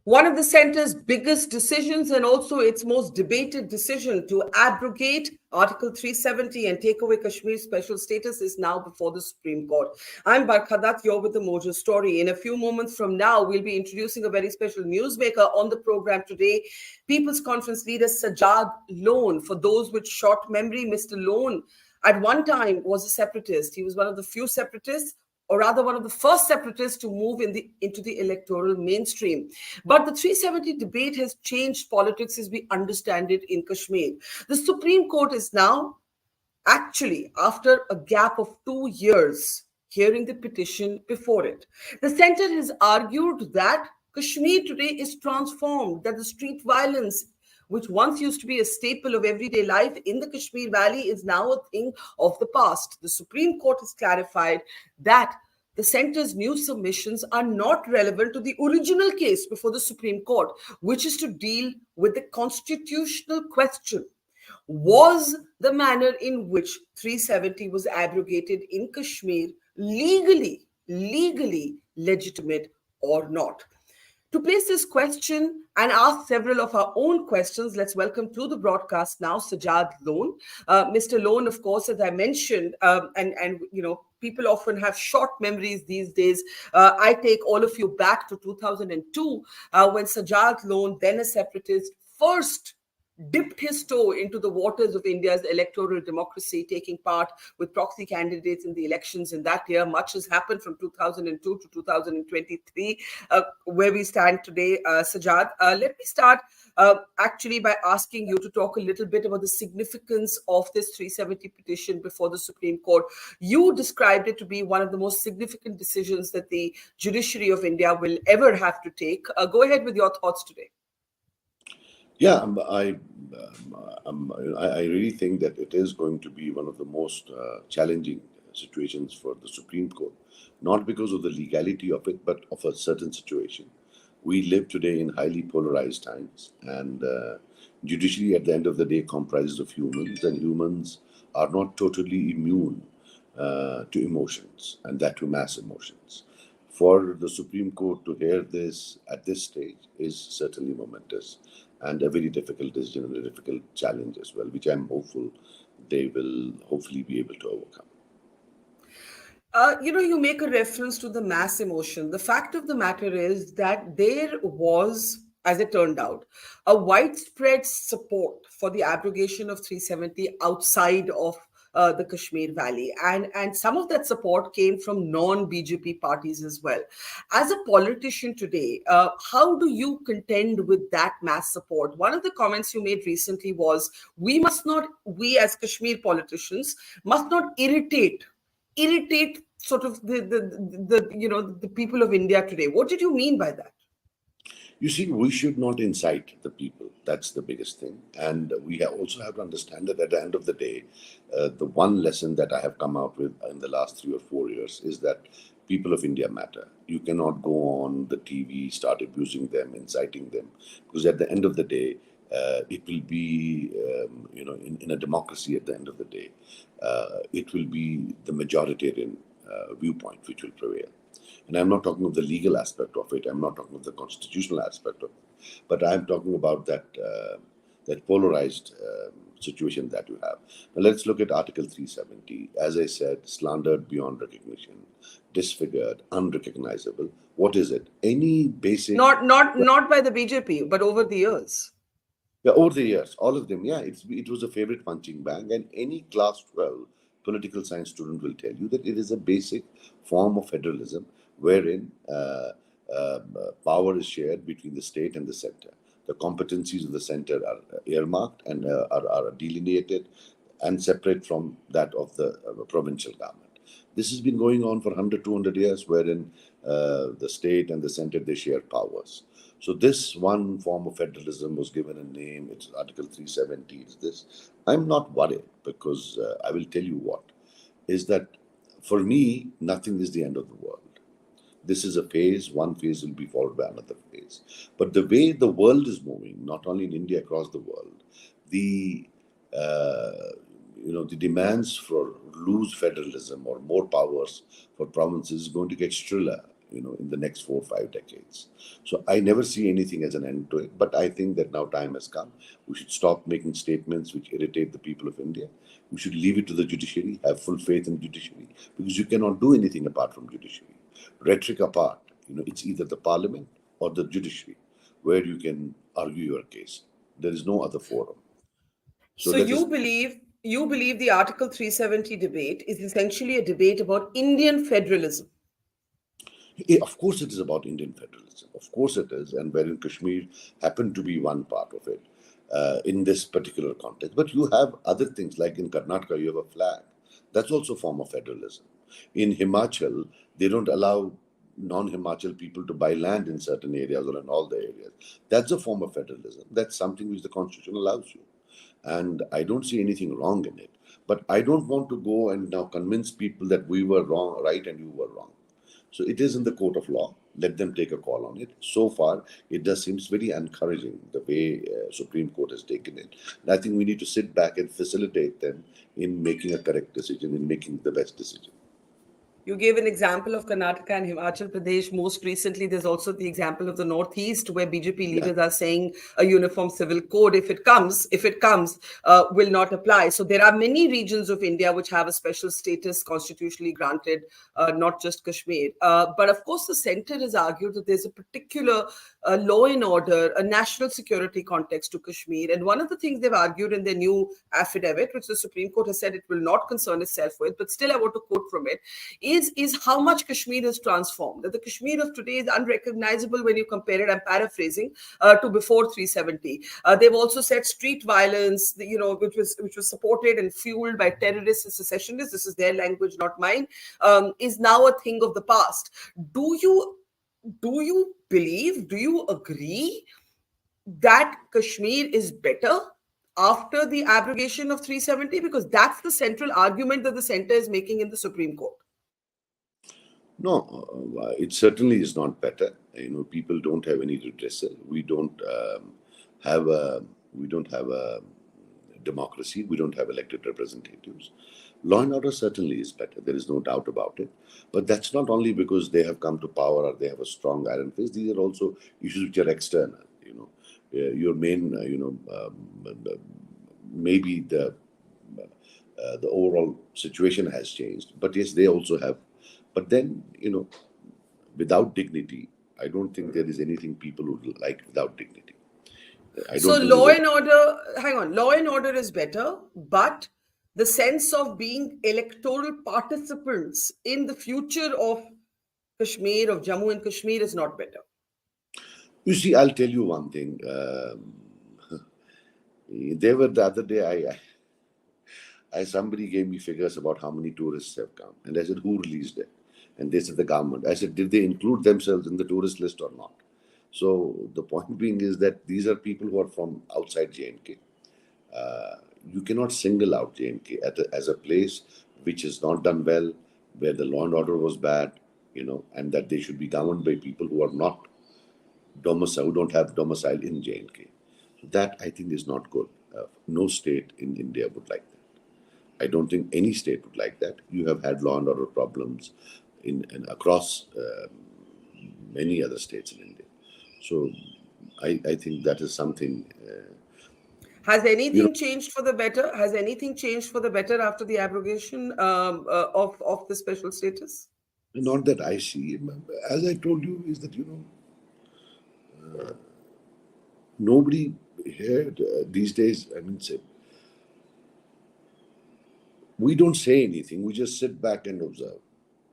One of the centre's biggest decisions and also its most debated decision to abrogate Article 370 and take away Kashmir's special status is now before the Supreme Court. I'm Barkha Dutt, you're with the Mojo story. In a few moments from now, we'll be introducing a very special newsmaker on the program today. People's Conference leader Sajad Lone. For those with short memory, Mr. Lone at one time was a separatist. He was one of the few separatists, or rather one of the first separatists to move into the electoral mainstream. But the 370 debate has changed politics as we understand it in Kashmir. The Supreme Court is now, actually, after a gap of 2 years, hearing the petition before it. The center has argued that Kashmir today is transformed, that the street violence, which once used to be a staple of everyday life in the Kashmir Valley, is now a thing of the past. The Supreme Court has clarified that the center's new submissions are not relevant to the original case before the Supreme Court, which is to deal with the constitutional question: was the manner in which 370 was abrogated in Kashmir legally legitimate or not? To place this question and ask several of our own questions, let's welcome to the broadcast now Sajad Lone. Mr. Lone, of course, as I mentioned, and you know, people often have short memories these days. I take all of you back to 2002 when Sajad Lone, then a separatist, first dipped his toe into the waters of India's electoral democracy, taking part with proxy candidates in the elections in that year. Much has happened from 2002 to 2023, where we stand today. Sajad, let me start actually by asking you to talk a little bit about the significance of this 370 petition before the Supreme Court. You described it to be one of the most significant decisions that the judiciary of India will ever have to take. Go ahead with your thoughts today. Yeah, I really think that it is going to be one of the most challenging situations for the Supreme Court, not because of the legality of it, but of a certain situation. We live today in highly polarized times, and judiciary, at the end of the day, comprises of humans, and humans are not totally immune to emotions, and that to mass emotions. For the Supreme Court to hear this at this stage is certainly momentous and a very difficult decision and a difficult challenge as well, which I'm hopeful they will hopefully be able to overcome. You make a reference to the mass emotion. The fact of the matter is that there was, as it turned out, a widespread support for the abrogation of 370 outside of the Kashmir Valley. And some of that support came from non-BJP parties as well. As a politician today, how do you contend with that mass support? One of the comments you made recently was, we as Kashmir politicians must not irritate sort of the people of India today. What did you mean by that? You see, we should not incite the people. That's the biggest thing. And also have to understand that at the end of the day, the one lesson that I have come out with in the last 3 or 4 years is that people of India matter. You cannot go on the TV, start abusing them, inciting them, because at the end of the day, it will be, in a democracy at the end of the day, it will be the majoritarian viewpoint which will prevail. And I'm not talking of the legal aspect of it. I'm not talking of the constitutional aspect of it. But I'm talking about that polarized situation that you have. Now let's look at Article 370. As I said, slandered beyond recognition, disfigured, unrecognizable. What is it? Any basic... Not by the BJP, but over the years. Yeah, over the years, all of them. Yeah, it was a favorite punching bag, and any class 12 political science student will tell you that it is a basic form of federalism wherein power is shared between the state and the center. The competencies of the center are earmarked and are delineated and separate from that of the provincial government. This has been going on for 100, 200 years, wherein the state and the center, they share powers. So this one form of federalism was given a name. It's Article 370. It's this. I'm not worried because I will tell you what is that for me, nothing is the end of the world. This is a phase. One phase will be followed by another phase. But the way the world is moving, not only in India, across the world, the the demands for loose federalism or more powers for provinces is going to get shriller in the next 4 or 5 decades. So I never see anything as an end to it. But I think that now time has come. We should stop making statements which irritate the people of India. We should leave it to the judiciary, have full faith in judiciary, because you cannot do anything apart from judiciary. Rhetoric apart, it's either the parliament or the judiciary where you can argue your case. There is no other forum. So So let us. you believe the Article 370 debate is essentially a debate about Indian federalism. Of course, it is about Indian federalism. Of course, it is, and wherein Kashmir happened to be one part of it in this particular context. But you have other things, like in Karnataka, you have a flag. That's also a form of federalism. In Himachal, they don't allow non-Himachal people to buy land in certain areas or in all the areas. That's a form of federalism. That's something which the constitution allows you. And I don't see anything wrong in it. But I don't want to go and now convince people that we were wrong, right, and you were wrong. So it is in the court of law. Let them take a call on it. So far, it does seems very encouraging the way Supreme Court has taken it. And I think we need to sit back and facilitate them in making a correct decision, in making the best decision. You gave an example of Karnataka and Himachal Pradesh. Most recently, there's also the example of the Northeast, where BJP Yeah. leaders are saying a uniform civil code, if it comes, will not apply. So there are many regions of India which have a special status constitutionally granted, not just Kashmir. But of course, the centre has argued that there's a particular law and order, a national security context to Kashmir. And one of the things they've argued in their new affidavit, which the Supreme Court has said it will not concern itself with, but still I want to quote from it, is how much Kashmir has transformed. That the Kashmir of today is unrecognizable when you compare it, I'm paraphrasing, to before 370. They've also said street violence, which was supported and fueled by terrorists and secessionists, this is their language, not mine, is now a thing of the past. Do you believe, do you agree that Kashmir is better after the abrogation of 370? Because that's the central argument that the centre is making in the Supreme Court. No, it certainly is not better. People don't have any redressal. We don't have a democracy. We don't have elected representatives. Law and order certainly is better. There is no doubt about it. But that's not only because they have come to power or they have a strong iron fist. These are also issues which are external. Your main, maybe the overall situation has changed. But yes, they also have. But then, without dignity, I don't think there is anything people would like without dignity. I So don't think law there's and order, hang on, law and order is better, but the sense of being electoral participants in the future of Kashmir, of Jammu and Kashmir, is not better. You see, I'll tell you one thing. There were the other day, somebody gave me figures about how many tourists have come. And I said, who released it? And they said, the government. I said, did they include themselves in the tourist list or not? So the point being is that these are people who are from outside J&K. You cannot single out J&K as a place which is not done well, where the law and order was bad, and that they should be governed by people who are not domicile, who don't have domicile in J&K. So that, I think, is not good. No state in India would like that. I don't think any state would like that. You have had law and order problems in across many other states in India. So I think that is something. Has anything changed for the better? Has anything changed for the better after the abrogation of the special status? Not that I see. As I told you, is that nobody here these days. I mean, we don't say anything. We just sit back and observe.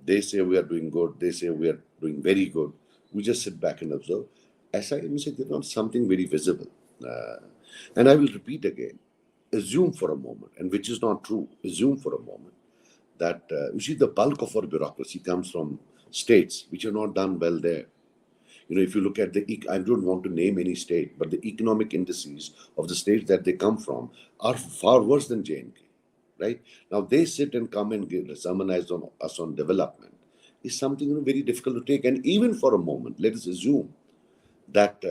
They say we are doing good. They say we are doing very good. We just sit back and observe. As I say, there's not something very visible. And I will repeat again. Assume for a moment, and which is not true, assume for a moment that, you see, the bulk of our bureaucracy comes from states which are not done well there. If you look at I don't want to name any state, but the economic indices of the states that they come from are far worse than J&K. Right? Now they sit and come and summonize on us on development is something very difficult to take. And even for a moment, let us assume that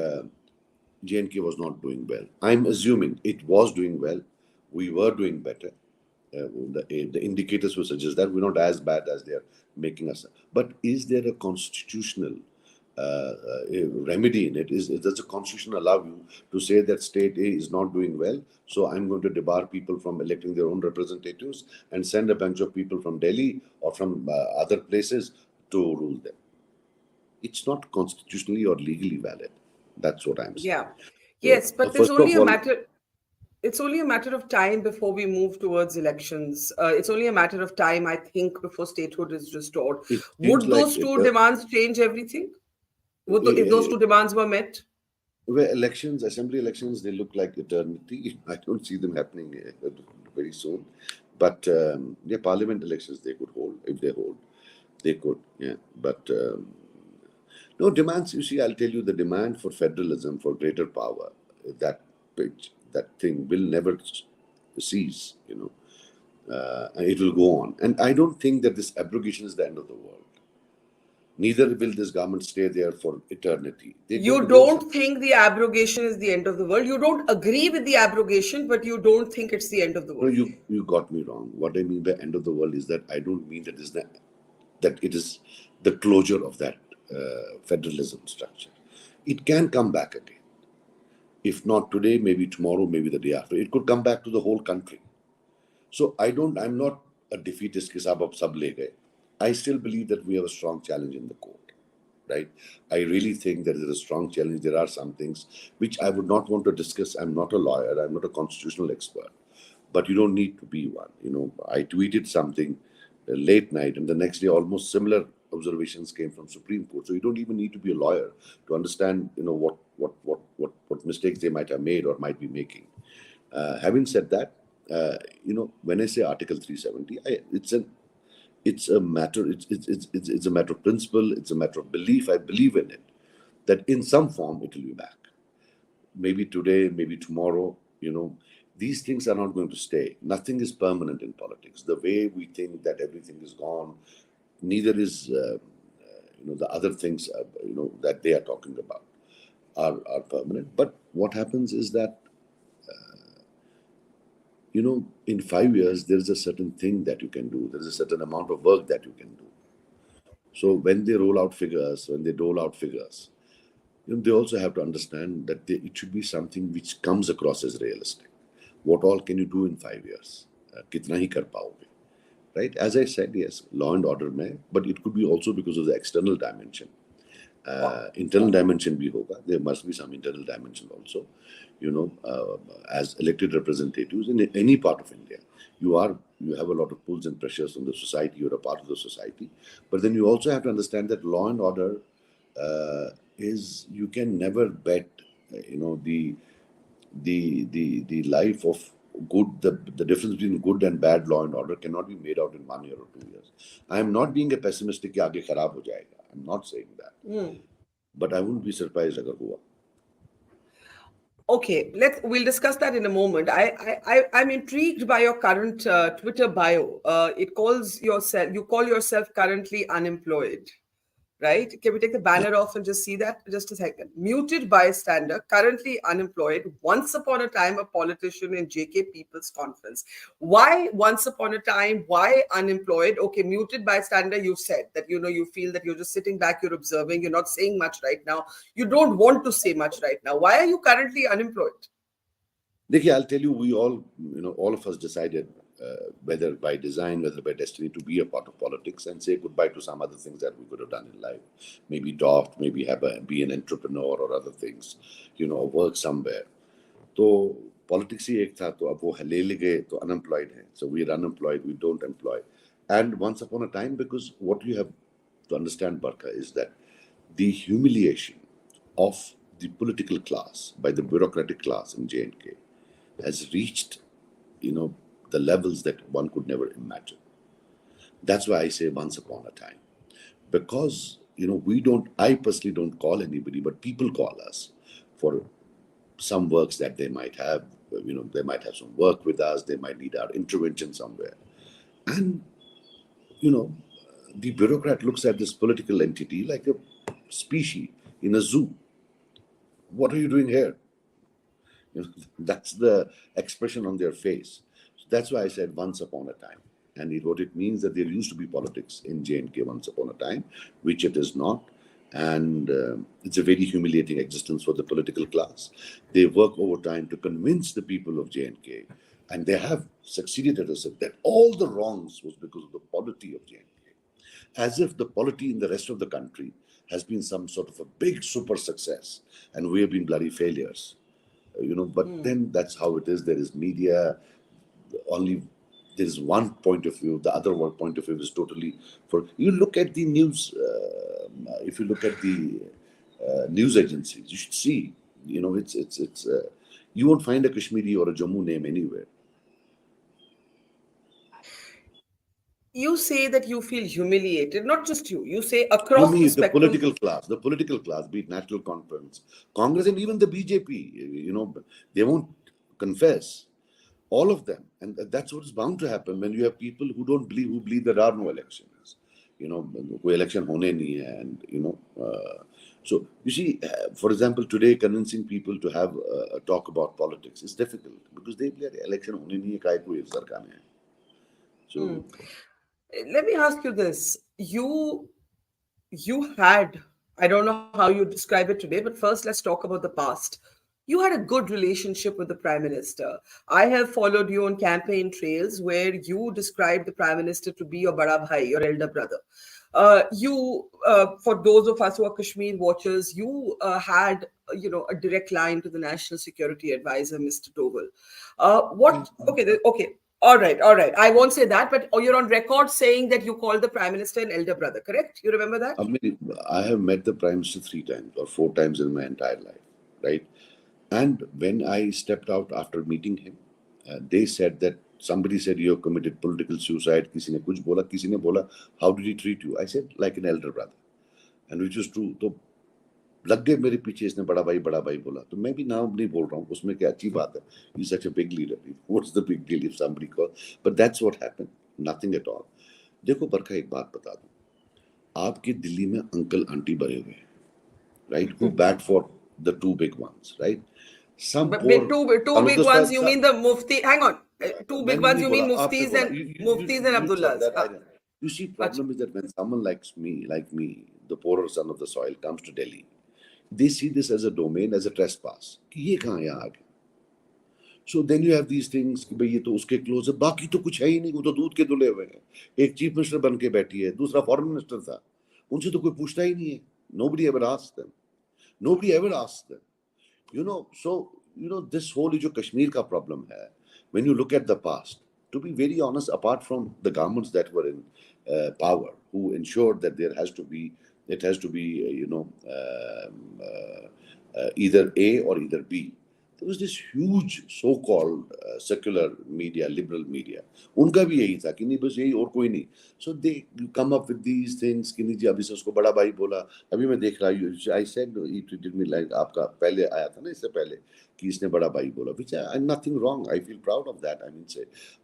J&K was not doing well. I'm assuming it was doing well. We were doing better. The indicators will suggest that we're not as bad as they are making us. But is there a constitutional remedy in it? Does the constitution allow you to say that state A is not doing well, so I'm going to debar people from electing their own representatives and send a bunch of people from Delhi or from other places to rule them? It's not constitutionally or legally valid. That's what I'm saying. Yeah. So, Yes, but there's first only of a all, matter. It's only a matter of time before we move towards elections. It's only a matter of time, I think, before statehood is restored. it seems Would like those two demands change everything? If those it, two demands were met? where elections, assembly elections, they look like eternity. I don't see them happening very soon. But yeah, parliament elections they could hold. If they hold, they could. Yeah. But no demands. You see, I'll tell you the demand for federalism, for greater power, that thing will never cease. It will go on. And I don't think that this abrogation is the end of the world. Neither will this government stay there for eternity. They're going You to go some. don't think the abrogation is the end of the world. You don't agree with the abrogation, but you don't think it's the end of the No, world. you got me wrong. What I mean by end of the world is that I don't mean that it is the closure of that federalism structure. It can come back again. If not today, maybe tomorrow, maybe the day after. It could come back to the whole country. So I'm not a defeatist ki sab ab sab le gaye. I still believe that we have a strong challenge in the court, right? I really think that there is a strong challenge. There are some things which I would not want to discuss. I'm not a lawyer. I'm not a constitutional expert, but you don't need to be one. I tweeted something late night, and the next day, almost similar observations came from Supreme Court. So you don't even need to be a lawyer to understand, what mistakes they might have made or might be making. Having said that, when I say Article 370, it's a matter. It's a matter of principle. It's a matter of belief. I believe in it that in some form it will be back. Maybe today, maybe tomorrow. These things are not going to stay. Nothing is permanent in politics. The way we think that everything is gone, neither is the other things that they are talking about are permanent. But what happens is that in 5 years, there is a certain thing that you can do. There is a certain amount of work that you can do. So when they dole out figures, they also have to understand that it should be something which comes across as realistic. What all can you do in 5 years? Kitna hi kar paoge? Right? As I said, yes, law and order may, but it could be also because of the external dimension. Internal dimension bhi hoga. There must be some internal dimension also. As elected representatives in any part of India, you have a lot of pulls and pressures from the society. You're a part of the society, but then you also have to understand that law and order is you can never bet. The life of the difference between good and bad law and order cannot be made out in 1 year or 2 years. I am not being a pessimistic कि आगे खराब हो जाएगा. I'm not saying that, but I wouldn't be surprised अगर हुआ. Okay, we'll discuss that in a moment. I'm intrigued by your current Twitter bio. You call yourself currently unemployed, right? Can we take the banner off and just see that? Just a second. Muted bystander, currently unemployed, once upon a time a politician in JK People's Conference. Why once upon a time? Why unemployed? Okay, muted bystander, you said that, you feel that you're just sitting back, you're observing, you're not saying much right now. You don't want to say much right now. Why are you currently unemployed? देखिए, I'll tell you, we all of us decided, whether by design, whether by destiny, to be a part of politics and say goodbye to some other things that we could have done in life. Maybe doft, maybe be an entrepreneur or other things, work somewhere. तो politics ही एक था, तो अब वो ले गए, तो unemployed है. So we're unemployed, we don't employ. And once upon a time, because what you have to understand, Barkha, is that the humiliation of the political class by the bureaucratic class in J&K has reached, the levels that one could never imagine. That's why I say once upon a time. Because, I personally don't call anybody, but people call us for some works that they might have. They might have some work with us, they might need our intervention somewhere. And, the bureaucrat looks at this political entity like a species in a zoo. What are you doing here? That's the expression on their face. That's why I said once upon a time. And what it means that there used to be politics in J&K once upon a time, which it is not. And it's a very humiliating existence for the political class. They work overtime to convince the people of J&K, and they have succeeded at it, that all the wrongs was because of the polity of J&K. As if the polity in the rest of the country has been some sort of a big super success, and we have been bloody failures. But then that's how it is. There is media, only there is one point of view, the other one point of view is totally for you. Look at the news. If you look at the news agencies, you should see. It's you won't find a Kashmiri or a Jammu name anywhere. You say that you feel humiliated, not just you. You say You across the mean the spectrum. political class, be it National Conference, Congress, and even the BJP. They won't confess. All of them, and that's what is bound to happen when you have people who believe there are no elections. कोई election होने नहीं है, and so you see, for example, today convincing people to have a talk about politics is difficult because they believe election होने नहीं है, काहे को ये सरकार है. So Let me ask you this. You had, I don't know how you describe it today, but first let's talk about the past. You had a good relationship with the Prime Minister. I have followed you on campaign trails where you described the Prime Minister to be your bada bhai, your elder brother. For those of us who are Kashmir watchers, you had, a direct line to the National Security Advisor, Mr. Doval. Okay. All right. I won't say that, but you're on record saying that you called the Prime Minister an elder brother, correct? You remember that? I mean, I have met the Prime Minister 3 times or 4 times in my entire life, right? And when I stepped out after meeting him, they said that somebody said you have committed political suicide. किसी ने कुछ बोला, किसी ने बोला, how did he treat you? I said like an elder brother, and which was true. तो लग गए मेरे पीछे, इसने बड़ा भाई बोला, तो मैं भी नाम नहीं बोल रहा हूँ, उसमें क्या अच्छी बात है. He's such a big leader. What's the big deal if somebody calls? But that's what happened. Nothing at all. देखो बरखा, एक बात बता दूं, आपकी दिल्ली में अंकल आंटी बने हुए हैं, right? Who back for the 2 big ones, right? Some But poor two big ones, you mean the Mufti? Hang on. Two big ones, you mean Muftis and Abdullahs? You see, problem is that when someone like me, the poorer son of the soil, comes to Delhi, they see this as a domain, as a trespass. कि ये कहाँ यहाँ आ गया? So then you have these things कि भाई ये तो उसके क्लोज है, बाकी तो कुछ है ही नहीं, वो तो दूध के धुले हुए हैं. एक चीफ मिनिस्टर बन के बैठी है, दूसरा फॉरेन मिनिस्टर था, उनसे तो कोई पूछता ही नहीं है. Nobody ever asks them. This whole जो कश्मीर का problem है, when you look at the past, to be very honest, apart from the governments that were in power, who ensured that it has to be either A or either B. There was this huge so-called secular media, liberal media. उनका भी यही था कि नहीं बस यही और कोई नहीं. So they come up with these things कि नहीं जी अभी से उसको बड़ा भाई बोला. अभी मैं देख रहा हूँ, I said he treated me like आपका पहले आया था ना इससे पहले कि इसने बड़ा भाई बोला. Which nothing wrong. I feel proud of that. I mean,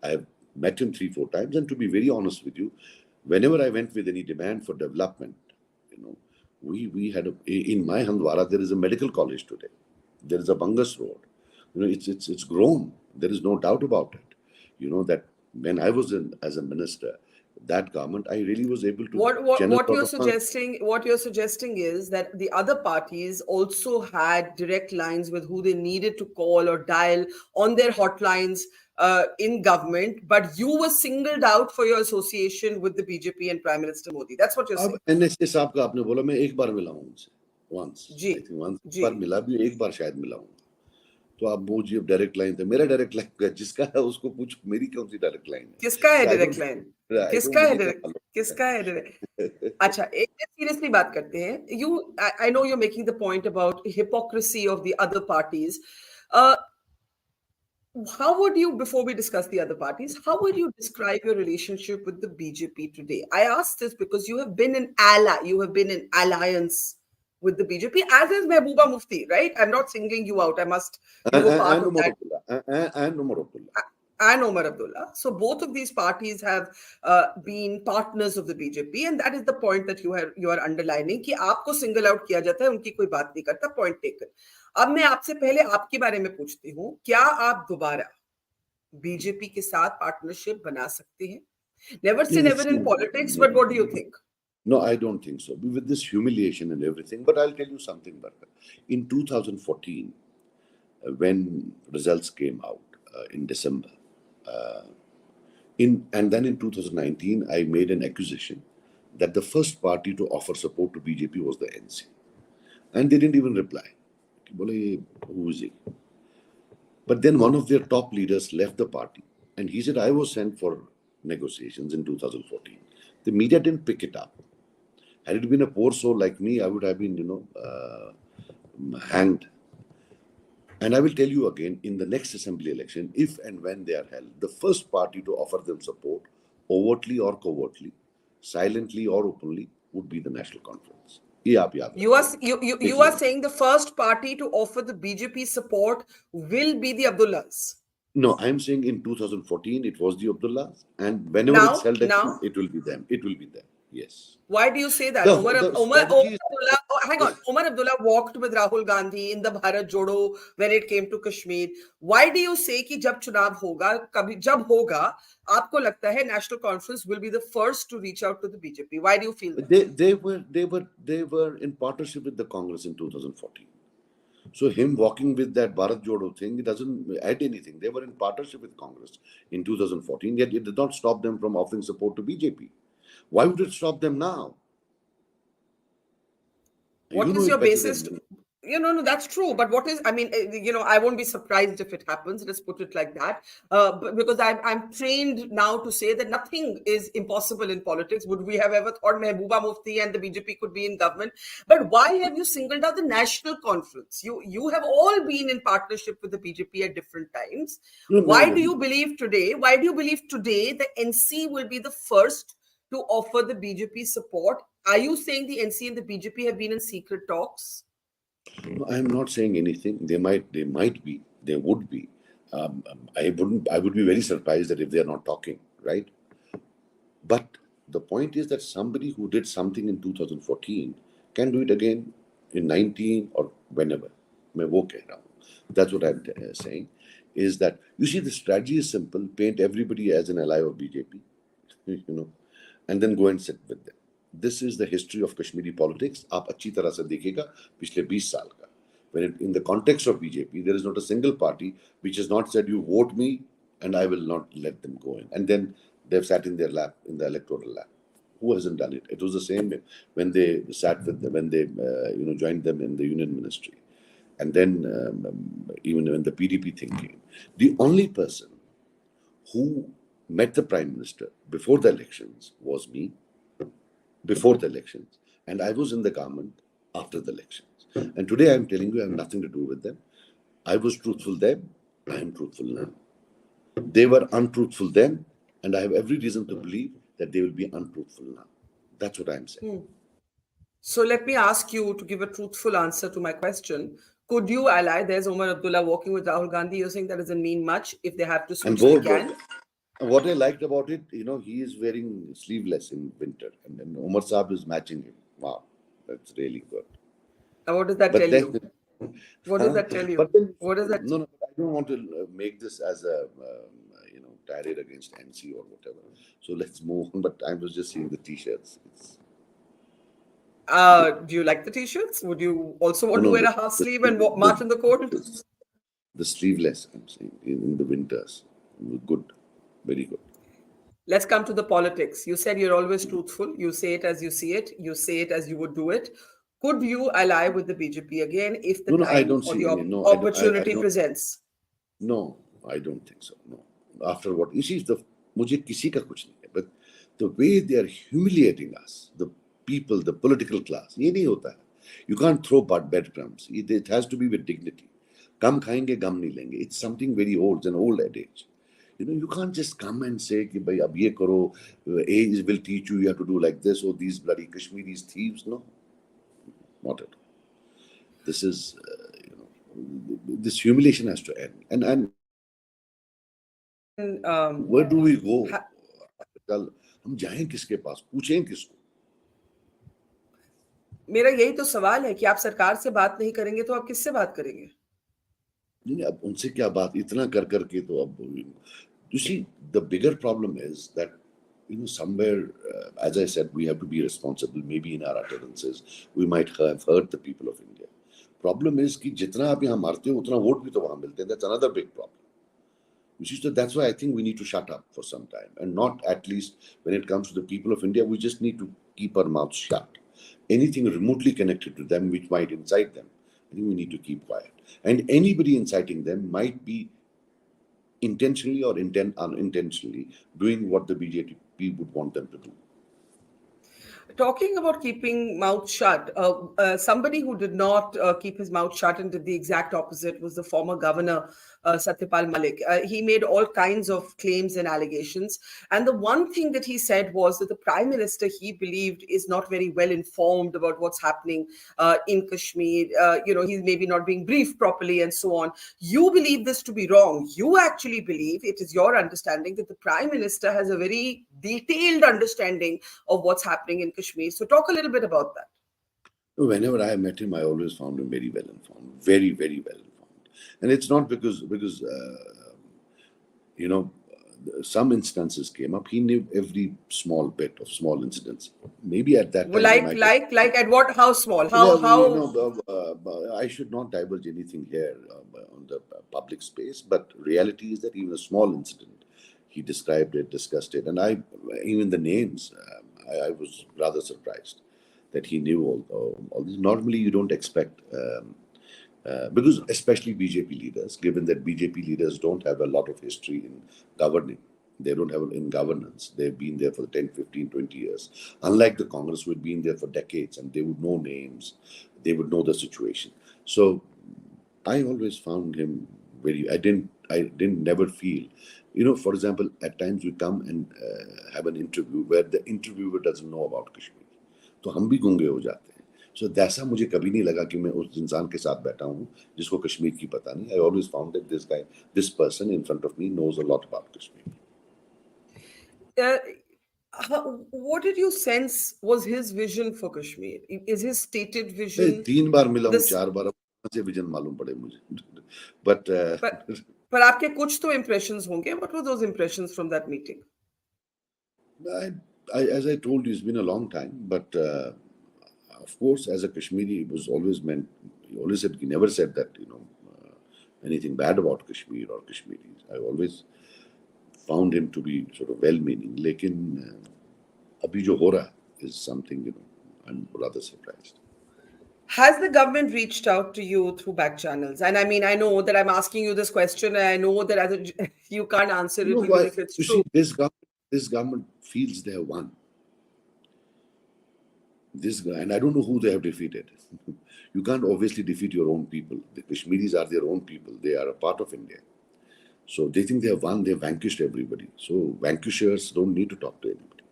I have met him 3-4 times, and to be very honest with you, whenever I went with any demand for development, we had in my Handwara there is a medical college today. There is a Bangas road. It's grown. There is no doubt about it. That when I was as a minister, that government, I really was able to. What you're suggesting is that the other parties also had direct lines with who they needed to call or dial on their hotlines in government, but you were singled out for your association with the BJP and Prime Minister Modi. That's what you're saying. NSA साहब का आपने बोला, मैं एक बार मिला हूँ उनसे, once. जी, एक बार मिला भी, एक बार शायद मिला हूँ. तो आप वो जी डायरेक्ट लाइन थे, मेरा डायरेक्ट लाइन का जिसका है उसको पूछो, मेरी कौन सी डायरेक्ट लाइन है? किसका है डायरेक्ट लाइन? किसका है डायरेक्ट? अच्छा, एक सीरियसली बात करते हैं. I know you're making the point about hypocrisy of the other parties. How would you, before we discuss the other parties, how would you describe your relationship with the BJP today? I ask this because you have been an ally, you have been in alliance with the BJP, as is Mehbooba Mufti, right? I'm not singling you out. I must. You were part of that. And Umar Abdullah. And Omar Abdullah. So both of these parties have been partners of the BJP, and that is the point that you are underlining कि आपको single out किया जाता है, उनकी कोई बात नहीं करता. Point taken. अब मैं आपसे पहले आपके बारे में पूछती हूँ, क्या आप दोबारा बीजेपी के साथ पार्टनरशिप बना सकते हैं? Never say Yeah, never in see, politics, but what do you think? no, I don't think so. With this humiliation and everything, but I'll tell you something, Barkha. In 2014, when results came out in December, and then in 2019, I made an accusation that the first party to offer support to BJP was the NC, and they didn't even reply. Bole, who is he? But then one of their top leaders left the party, and he said, I was sent for negotiations in 2014. The media didn't pick it up. Had it been a poor soul like me, I would have been, hanged. And I will tell you again, in the next assembly election, if and when they are held, the first party to offer them support, overtly or covertly, silently or openly, would be the National Conference. ये आप याद You are रखिएगा. you are saying the first party to offer the BJP support will be the Abdullahs. No, I'm saying in 2014 it was the Abdullahs, and whenever it's held again, it will be them. It will be them. Yes. Why do you say that? The strategy is Abdullah, hang on. Omar Abdullah walked with Rahul Gandhi in the Bharat Jodo when it came to Kashmir. Why do you say कि जब चुनाव होगा, कभी जब होगा, आपको लगता है National Conference will be the first to reach out to the BJP? Why do you feel that? they were in partnership with the Congress in 2014. So him walking with that Bharat Jodo thing, it doesn't add anything. They were in partnership with Congress in 2014, yet it did not stop them from offering support to BJP. Why would it stop them now? What is your basis? No, that's true. But what is, I mean, I won't be surprised if it happens. Let's put it like that. Because I'm trained now to say that nothing is impossible in politics. Would we have ever thought Mehbooba Mufti and the BJP could be in government? But why have you singled out the National Conference? You have all been in partnership with the BJP at different times. Why do you believe today the NC will be the first to offer the BJP support? Are you saying the NC and the BJP have been in secret talks? No, I am not saying anything. They might be. They would be. I would be very surprised that if they are not talking, right? But the point is that somebody who did something in 2014 can do it again in 19 or whenever. मैं वो कह रहा हूँ. That's what I'm saying. Is that you see the strategy is simple: paint everybody as an ally of BJP, and then go and sit with them. This is the history of Kashmiri politics. आप अच्छी तरह से देखिएगा पिछले 20 साल का. When in the context of BJP, there is not a single party which has not said, you vote me and I will not let them go in. And then they've sat in their lap, in the electoral lap. Who hasn't done it? It was the same when they sat with them, when they joined them in the union ministry. And then even when the PDP thing came. The only person who met the Prime Minister before the elections was me. Before the elections, and I was in the government after the elections. And today I am telling you, I have nothing to do with them. I was truthful then, I am truthful now. They were untruthful then, and I have every reason to believe that they will be untruthful now. That's what I am saying. So let me ask you to give a truthful answer to my question. Could you ally? There's Omar Abdullah walking with Rahul Gandhi. You're saying that doesn't mean much. If they have to switch, they can. What I liked about it, he is wearing sleeveless in winter, and then Omar Saab is matching him. Wow, that's really good. What does that tell you? What does that tell you? What does that? No, I don't want to make this as a tirade against NC or whatever. So let's move on. But I was just seeing the t-shirts. Do you like the t-shirts? Would you also want to wear a half sleeve and march in the cold? The sleeveless, I'm saying, in the winters. Good. Very good. Let's come to the politics. You said you're always truthful. You say it as you see it. You say it as you would do it. Could you ally with the BJP again if the time or the opportunity presents? No, I don't think so. No. After what? You see, मुझे किसी का कुछ नहीं है. But the way they are humiliating us, the people, the political class, ये नहीं होता है. You can't throw breadcrumbs. It has to be with dignity. कम खाएंगे, गम नहीं लेंगे. It's something very old. It's an old adage. You can't just come and say कि भाई अब ये करो, age will teach you have to do like this, or these bloody Kashmiris thieves. No, not at all. This is, this humiliation has to end. And where do we go? कल हम जाएं किसके पास? पूछें किसको? मेरा यही तो सवाल है कि आप सरकार से बात नहीं करेंगे तो आप किससे बात करेंगे? नहीं अब उनसे क्या बात इतना कर करके तो अब you see the bigger problem is that somewhere as I said we have to be responsible maybe in our utterances we might have hurt the people of India. Problem is कि जितना आप यहाँ मारते हो उतना वोट भी तो वहाँ मिलते हैं. That's another big problem. You see, so that's why I think we need to shut up for some time and not at least when it comes to the people of India. We just need to keep our mouths shut. Anything remotely connected to them which might incite them, I think we need to keep quiet. And anybody inciting them might be intentionally or unintentionally doing what the BJP would want them to do. Talking about keeping mouth shut, somebody who did not keep his mouth shut and did the exact opposite was the former governor, Satyapal Malik. He made all kinds of claims and allegations. And the one thing that he said was that the prime minister, he believed, is not very well informed about what's happening in Kashmir. He's maybe not being briefed properly and so on. You believe this to be wrong. You actually believe, it is your understanding, that the prime minister has a very detailed understanding of what's happening in Kashmir. So talk a little bit about that. Whenever I met him, I always found him very well informed, very, very well informed. And it's not because some instances came up. He knew every small bit of small incidents. Maybe at that time, like at what? How small? I should not divulge anything here on the public space. But reality is that even a small incident, he described it, discussed it, and even the names. I was rather surprised that he knew all this. Normally, you don't expect. Because especially BJP leaders, given that BJP leaders don't have a lot of history in governing, they don't have in governance, they've been there for 10, 15, 20 years. Unlike the Congress who had been there for decades and they would know names, they would know the situation. So I always found him I didn't never feel, for example, at times we come and have an interview where the interviewer doesn't know about Kashmir. तो हम भी गूंगे हो जाते हैं. So ऐसा मुझे कभी नहीं लगा कि मैं उस इंसान के साथ बैठा हूँ जिसको कश्मीर की पता नहीं. I always found that this person in front of me knows a lot about Kashmir. What did you sense was his vision for Kashmir? Is his stated vision? 3 बार मिला हूँ, 4 बार से विजन मालूम पड़े मुझे. पर आपके कुछ तो impressions होंगे. What were those impressions from that meeting? As I told you, it's been a long time, but of course, as a Kashmiri, it was always meant. He never said that anything bad about Kashmir or Kashmiris. I always found him to be sort of well-meaning. Lekin abhi jo ho raha is something I'm rather surprised. Has the government reached out to you through back channels? And I mean, I know that I'm asking you this question, and I know that you can't answer it even if it's true. See, this government feels they have won. And I don't know who they have defeated. You can't obviously defeat your own people. The Kashmiris are their own people. They are a part of India. So they think they have won, they've vanquished everybody. So vanquishers don't need to talk to anybody.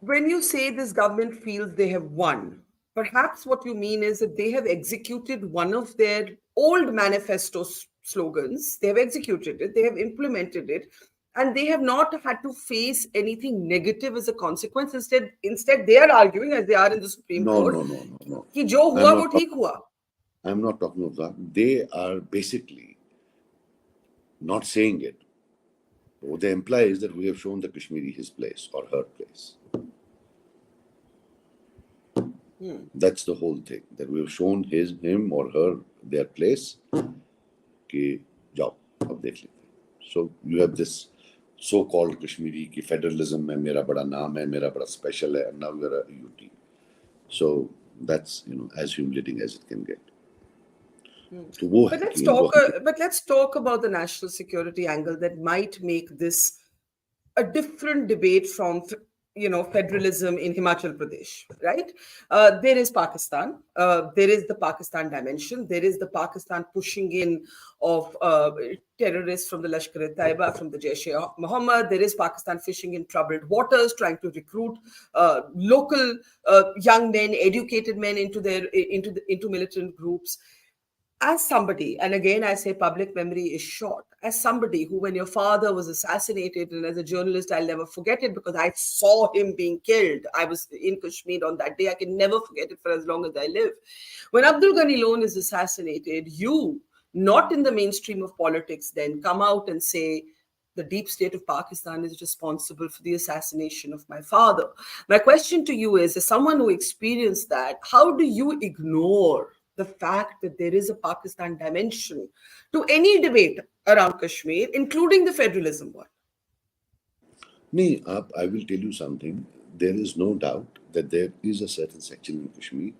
When you say this government feels they have won, perhaps what you mean is that they have executed one of their old manifesto slogans. They have executed it, they have implemented it, and they have not had to face anything negative as a consequence. Instead, they are arguing, as they are in the Supreme Court, No. कि जो हुआ वो ठीक हुआ. I'm not talking of that. They are basically not saying it. What they imply is that we have shown the Kashmiri his place or her place. That's the whole thing. That we have shown him or her their place. कि जाओ अब देख लेते हैं. So you have this so-called Kashmiri कि federalism में मेरा बड़ा नाम है, मेरा बड़ा special है, and now we are a UT. So that's as humiliating as it can get. But let's talk about the national security angle that might make this a different debate from federalism in Himachal Pradesh, right? There is Pakistan. There is the Pakistan dimension. There is the Pakistan pushing in of terrorists from the Lashkar-e-Taiba, from the Jaish-e-Mohammed. There is Pakistan fishing in troubled waters, trying to recruit local young men, educated men into militant groups. as somebody, and again I say public memory is short, as somebody who, when your father was assassinated, and as a journalist, I'll never forget it because I saw him being killed. I was in Kashmir on that day. I can never forget it for as long as I live. When Abdul Ghani Lone is assassinated, you, not in the mainstream of politics, then come out and say, the deep state of Pakistan is responsible for the assassination of my father. My question to you is, as someone who experienced that, how do you ignore the fact that there is a Pakistan dimension to any debate around Kashmir, including the federalism one? Nee, I will tell you something. There is no doubt that there is a certain section in Kashmir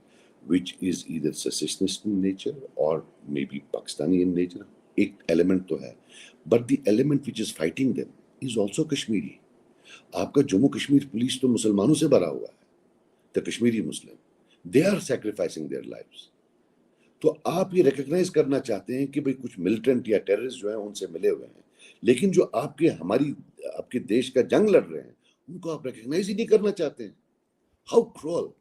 which is either secessionist in nature or maybe Pakistani in nature. एक element तो है, but the element which is fighting them is also Kashmiri. आपका Jammu Kashmir police तो मुसलमानों से भरा हुआ है, the Kashmiri Muslim. They are sacrificing their lives. तो आप ये रिकॉग्नाइज करना चाहते हैं कि भाई कुछ मिलिटेंट या टेररिस्ट जो है उनसे मिले हुए हैं, लेकिन जो आपके देश का जंग लड़ रहे हैं उनको आप रिकॉग्नाइज ही नहीं करना चाहते हैं. How cruel.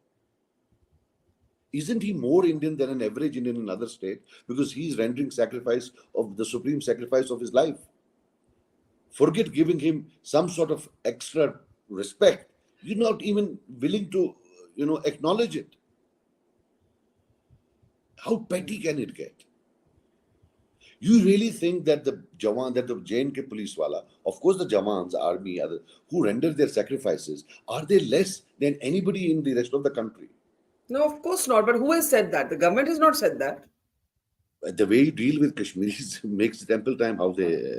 Isn't he more Indian than an average Indian in another state because he is rendering sacrifice of the supreme sacrifice of his life? Forget giving him some sort of extra respect. You're not even willing to, acknowledge it. How petty can it get? You really think that the J&K police wala, of course the Jawans, army, other, who render their sacrifices, are they less than anybody in the rest of the country? No, of course not. But who has said that? The government has not said that. The way you deal with Kashmiris makes it ample time how they,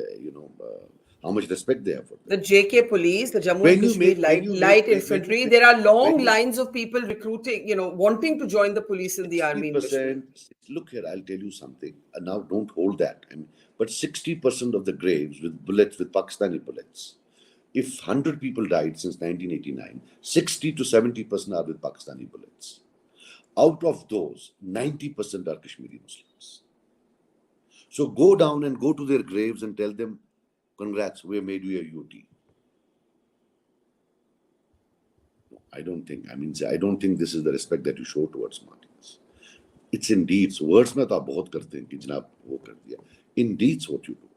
how much respect they have for them. The JK police, the Jammu and Kashmir light infantry, there are long lines of people recruiting, wanting to join the police and the army in Kashmir. Look here, I'll tell you something. Now, don't hold that. But 60% of the graves with bullets, with Pakistani bullets. If 100 people died since 1989, 60 to 70% are with Pakistani bullets. Out of those, 90% are Kashmiri Muslims. So go down and go to their graves and tell them, congrats, we have made you a UT. I don't think this is the respect that you show towards Martyrs. It's in deeds. Words में तो आप बहुत करते हैं कि जनाब वो कर दिया. In deeds, what you do.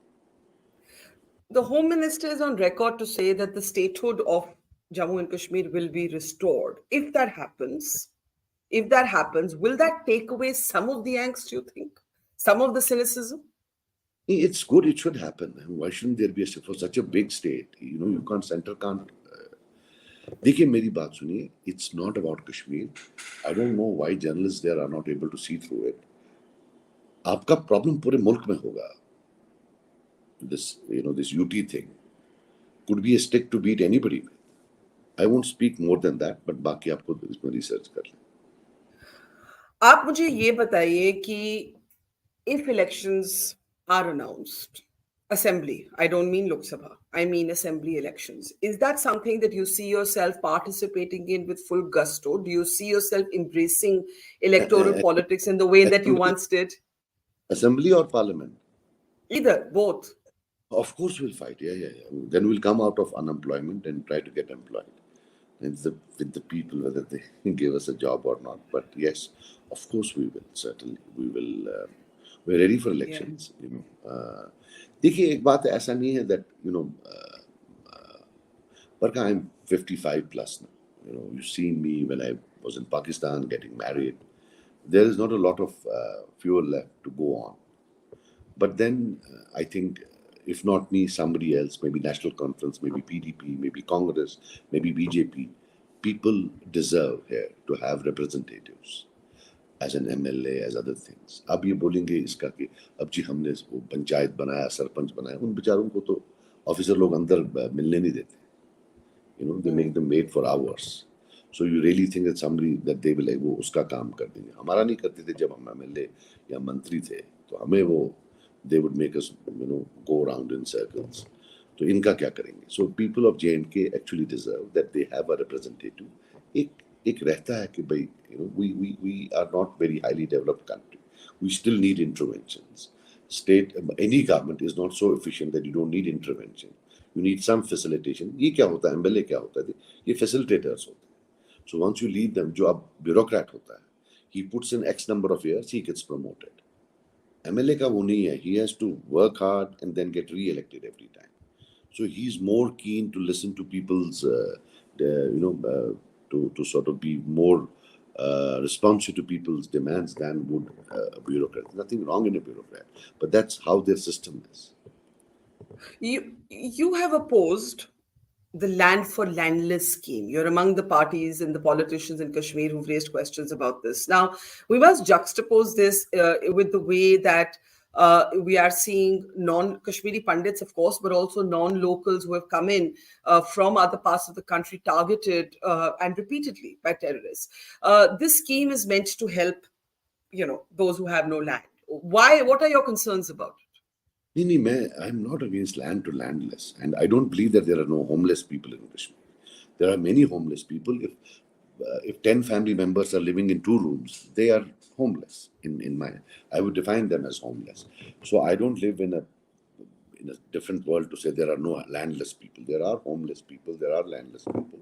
The Home Minister is on record to say that the statehood of Jammu and Kashmir will be restored. If that happens, will that take away some of the angst, you think? Some of the cynicism? It's good. It should happen. Why shouldn't there be for such a big state? Center can't. देखिए मेरी बात सुनिए. It's not about Kashmir. I don't know why journalists there are not able to see through it. आपका problem पूरे मुल्क में होगा. This UT thing could be a stick to beat anybody with. I won't speak more than that, but बाकी आपको इसमें research कर लें. आप मुझे ये बताइए कि if elections are announced, assembly, I don't mean Lok Sabha, I mean assembly elections, is that something that you see yourself participating in with full gusto? Do you see yourself embracing electoral politics in the way that you once did? Assembly or parliament? Either, both. Of course we'll fight. Yeah. Then we'll come out of unemployment and try to get employed. It's with the people whether they give us a job or not. But yes, of course we will. Certainly we will. We're ready for elections. Yeah. देखिए एक बात ऐसा नहीं है that Barkha, I'm 55 plus now. You've seen me when I was in Pakistan getting married. There is not a lot of fuel left to go on. But then I think if not me, somebody else, maybe National Conference, maybe PDP, maybe Congress, maybe BJP, people deserve here to have representatives as an MLA, as other things. अब ये बोलेंगे इसका कि अब जी हमने वो पंचायत बनाया, सरपंच बनाया, उन बेचारों को तो ऑफिसर लोग अंदर मिलने नहीं देते. They make them wait for hours. So you really think that somebody that they will वो उसका काम कर देंगे. हमारा नहीं करते थे जब हम MLA या मंत्री थे, तो हमें वो they would make us go around in circles. तो इनका क्या करेंगे? So people of J&K actually deserve that they have a representative. एक रहता है कि भाई we are not very highly developed country. We still need interventions. Any government is not so efficient that you don't need intervention. You need some facilitation. ये क्या होता है? MLA क्या होता है? ये facilitators होते हैं. So once you lead them, जो अब bureaucrat होता है, he puts in X number of years, he gets promoted. MLA का वो नहीं है. He has to work hard and then get re-elected every time. So he's more keen to listen to people's, to sort of be more responsive to people's demands than would a bureaucrat. Nothing wrong in a bureaucrat, but that's how their system is. You have opposed the land for landless scheme. You're among the parties and the politicians in Kashmir who've raised questions about this. Now, we must juxtapose this with the way that we are seeing non-Kashmiri pundits, of course, but also non-locals who have come in from other parts of the country targeted and repeatedly by terrorists. This scheme is meant to help, those who have no land. Why? What are your concerns about it? I'm not against land to landless, and I don't believe that there are no homeless people in Kashmir. There are many homeless people. If 10 family members are living in 2 rooms, they are homeless. I would define them as homeless. So I don't live in a different world to say there are no landless people. There are homeless people. There are landless people.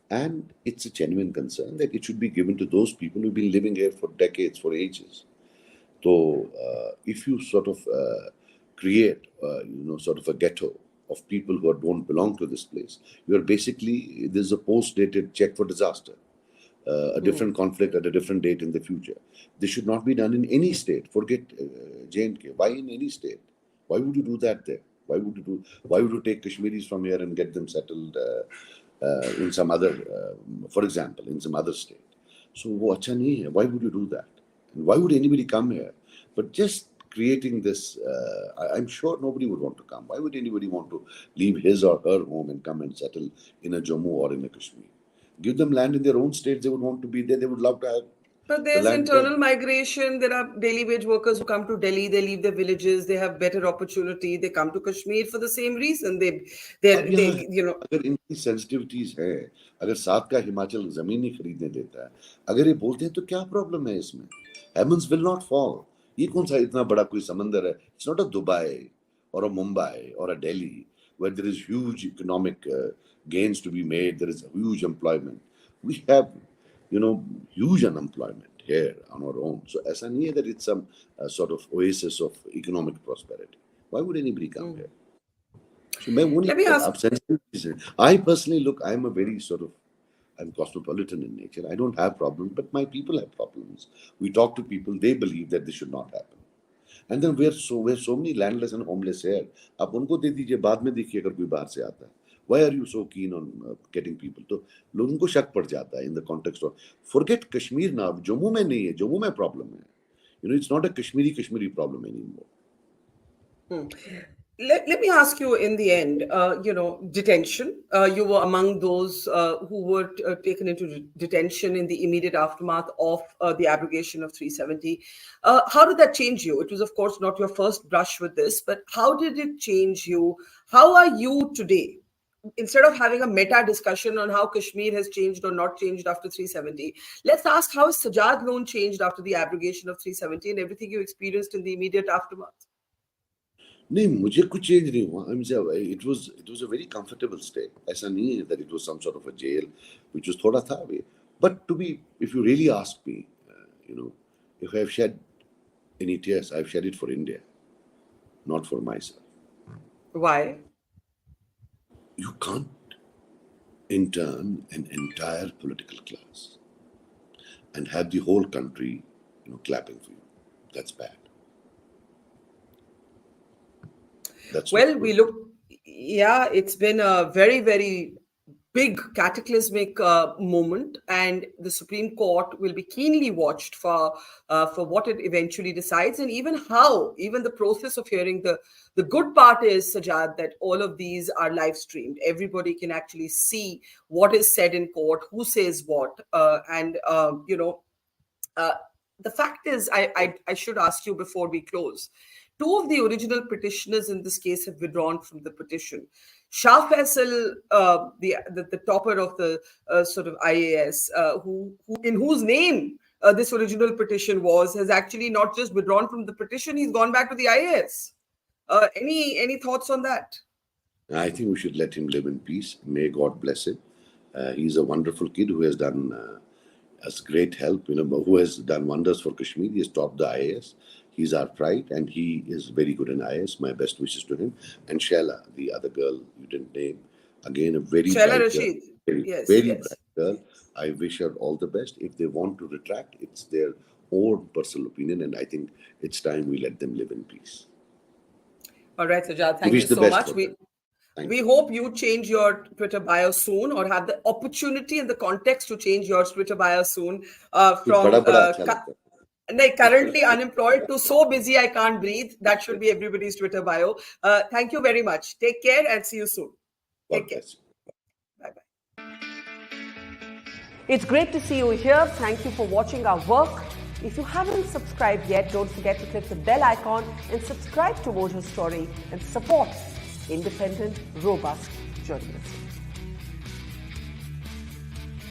And it's a genuine concern that it should be given to those people who've been living here for decades, for ages. So if you sort of create, sort of a ghetto of people who don't belong to this place, you're basically, there's a post-dated check for disaster, a different conflict at a different date in the future. This should not be done in any state. Forget J&K. Why in any state? Why would you do that there? Why would you take Kashmiris from here and get them settled in some other, for example, in some other state? So, why would you do that? And why would anybody come here? But just creating this, I'm sure nobody would want to come. Why would anybody want to leave his or her home and come and settle in a Jammu or in a Kashmir? Give them land in their own states. They would want to be there. They would love to have But the there's land there. internal migration. There are daily wage workers who come to Delhi. They leave their villages. They have better opportunity. They come to Kashmir for the same reason. अब यहाँ अगर इनकी sensitivities है, अगर साथ का हिमाचल जमीन नहीं खरीदने देता है, अगर ये बोलते हैं तो क्या प्रॉब्लम है इसमें? Heavens will not fall. ये कौन सा इतना बड़ा कोई समंदर है? It's not a Dubai or a Mumbai or a Delhi where there is huge economic gains to be made. There is huge employment. We have, huge unemployment here on our own. So ऐसा नहीं है that it's some sort of oasis of economic prosperity. Why would anybody come here? So Let me ask. I personally look, I'm cosmopolitan in nature. I don't have problems, but my people have problems. We talk to people, they believe that this should not happen. And then we're so many landless and homeless here. आप उनको दे दीजिए, बाद में देखिए अगर कोई बाहर से आता है. Why are you so keen on getting people? तो लोगों को शक पड़ जाता है in the context of, forget Kashmir now, Jammu में नहीं है, जम्मू में problem है. It's not a Kashmiri problem anymore. Let me ask you in the end, detention. You were among those who were taken into detention in the immediate aftermath of the abrogation of 370. How did that change you? It was, of course, not your first brush with this, but how did it change you? How are you today? Instead of having a meta discussion on how Kashmir has changed or not changed after 370, let's ask how has Sajad loan changed after the abrogation of 370 and everything you experienced in the immediate aftermath? नहीं, मुझे कुछ change नहीं हुआ. It was a very comfortable stay. ऐसा नहीं है that it was some sort of a jail, which was थोड़ा था भी. But if you really ask me, if I've shed any tears, I've shed it for India, not for myself. Why? You can't intern an entire political class and have the whole country, clapping for you. That's bad. It's been a very, very big cataclysmic moment, and the Supreme Court will be keenly watched for what it eventually decides, and even the process of hearing. The good part is, Sajad, that all of these are live streamed. Everybody can actually see what is said in court, who says what, the fact is, I should ask you before we close. Two of the original petitioners in this case have withdrawn from the petition. Shah Faisal, the topper of the sort of IAS, in whose name this original petition was, has actually not just withdrawn from the petition, he's gone back to the IAS. Any thoughts on that? I think we should let him live in peace. May God bless him. He's a wonderful kid who has done, as great help, who has done wonders for Kashmir. He has topped the IAS. He's our pride, and he is very good in IAS. My best wishes to him. And Shaila, the other girl you didn't name, again a very Shaila bright girl, Rashid. very, Yes, very yes. bright girl. I wish her all the best. If they want to retract, it's their own personal opinion, and I think it's time we let them live in peace. All right, Sajad, We thank wish you the so best much. for them. Thank We you. hope you change your Twitter bio soon, or have the opportunity and the context to change your Twitter bio soon. कुछ बड़ा From बड़ा अच्छा लगता है. currently unemployed to so busy I can't breathe. That should be everybody's Twitter bio. Thank you very much. Take care and see you soon. Take God care. bless you. Bye bye. It's great to see you here. Thank you for watching our work. If you haven't subscribed yet, don't forget to click the bell icon and subscribe to Mojo Story and support independent, robust journalism.